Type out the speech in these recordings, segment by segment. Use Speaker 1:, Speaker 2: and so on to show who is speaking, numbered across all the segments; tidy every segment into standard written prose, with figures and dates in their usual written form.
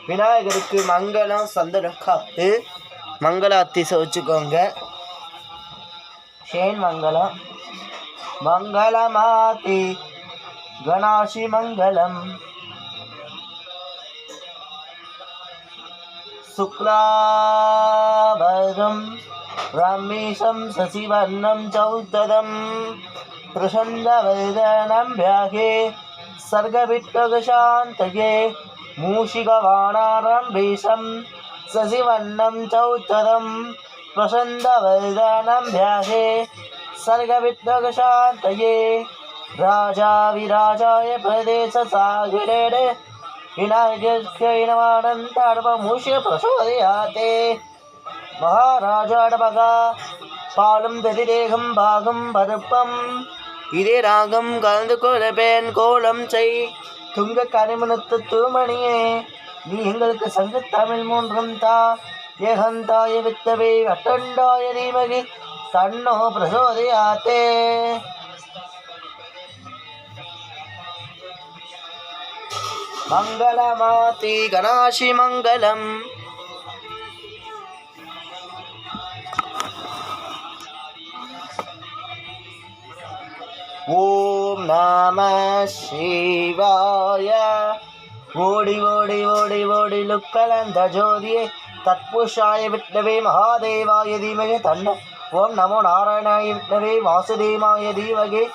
Speaker 1: விநாயகருக்கு மங்களம் சந்தன காப்பு மங்களாத்தி வச்சுக்கோங்க. ஷேன் மங்களம் மங்களமாத்தி கணாசி மங்களம் சுக்லாபரம் ரமேஷம் சசிவர்ணம் சௌத்ததம் பிரசன்னவதனம் வியாகே சர்கவிட்டகசாந்தகே மூஷிகவாணாரம் பீஷம் சசிவர்ணம் சௌத்ததம் பிரசன்னவதனம் வியாகே சர்கவிட்டகசாந்தகே ராஜா விராஜாய பிரதேச சாகிரே விநாயகர்மூஷிய பிரசோதயாதே மகாராஜாடபகா பாலும் ததிரேகம் பாகம் பருப்பம் இதே ராகம் கலந்து கொள்பேன் கோலம் செய் துங்க கனிமனத்து தூமணியே நீ எங்களுக்கு சங்க தமிழ் மூன்றும் தா ஏகந்தாய வித்தவே அட்டண்டாய தீமகி தன்னோ பிரசோதயாத்தே. மங்களமாதி கணாசி மங்களம். ஓம் நம சிவாய. ஓடி ஓடி ஓடி ஓடி லுக்கலந்த ஜோதியே தத்புஷாய விஷ்ணவே மகாதேவாய தீமகே தன்னோ. ஓம் நமோ நாராயணாய விஷ்ணவே வாசுதேவாய தீமகே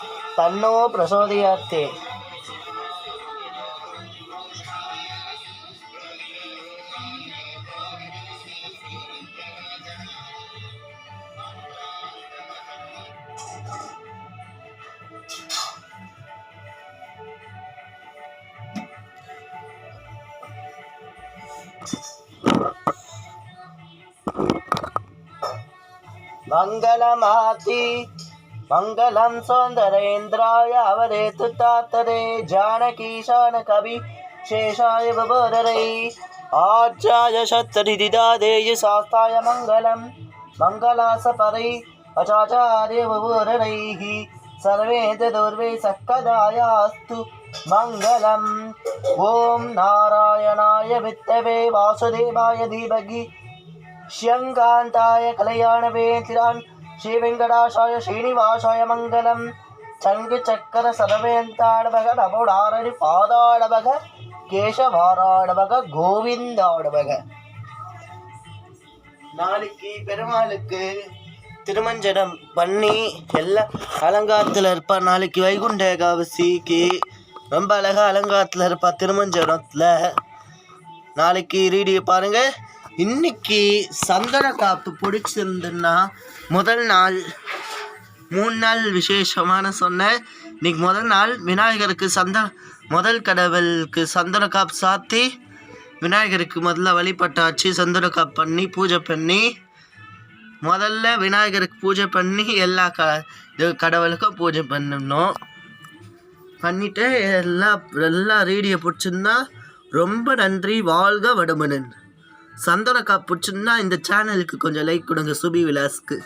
Speaker 1: தன்னோ பிரசோதயாத்தே. மங்களமாதி மங்களம் சௌந்தரேந்திராய அவதேத்து தாத்தரே ஜானகீஷான கவி சேஷாய பபோதரை ஆச்சாய சத்தரிதிதாதேய சாஸ்தாய மங்களம் மங்களாச பரை அச்சாச்சாரிய பபோதரைः சர்வே தூர்வே சக்கதாயாஸ்து மங்களம். ஓம் நாராயணாய வித்தவே வாசுதேவாய தீமகி ஷ்யங்காந்தாய கல்யாணவேந்திரான் ஸ்ரீ வெங்கடாசாய ஸ்ரீனிவாசாய மங்களம். சங்கு சக்கர சரவேந்தாடபக நமோடாரணி பாதாடபக கேசவாராடபக கோவிந்தாடபக. நாளைக்கு பெருமாளுக்கு திருமஞ்சனம் பண்ணி எல்லாம் அலங்காரத்தில் இருப்பார். நாளைக்கு வைகுண்ட ஏகாதசிக்கு ரொம்ப அழகாக அலங்காரத்தில் இருப்பார் திருமஞ்சனத்தில். நாளைக்கு ரீடியை பாருங்கள். இன்னைக்கு சந்தன காப்பு பிடிச்சிருந்துன்னா முதல் நாள் 3 நாள் விசேஷமான சொன்னேன். இன்னைக்கு முதல் நாள் விநாயகருக்கு முதல் கடவுளுக்கு சந்தன காப்பு சாத்தி விநாயகருக்கு முதல்ல வழிபட்டாச்சு. சந்தன காப்பு பண்ணி பூஜை பண்ணி முதல்ல விநாயகருக்கு பூஜை பண்ணி எல்லா கடவுளுக்கும் பூஜை பண்ணணும். பண்ணிவிட்டு எல்லா ரீடியை பிடிச்சிருந்தா ரொம்ப நன்றி. வாழ்க வடமனன். சந்தன காப்பு பிடிச்சிருந்தா இந்த சேனலுக்கு கொஞ்சம் லைக் கொடுங்க. சுபி விலாஸ்க்கு.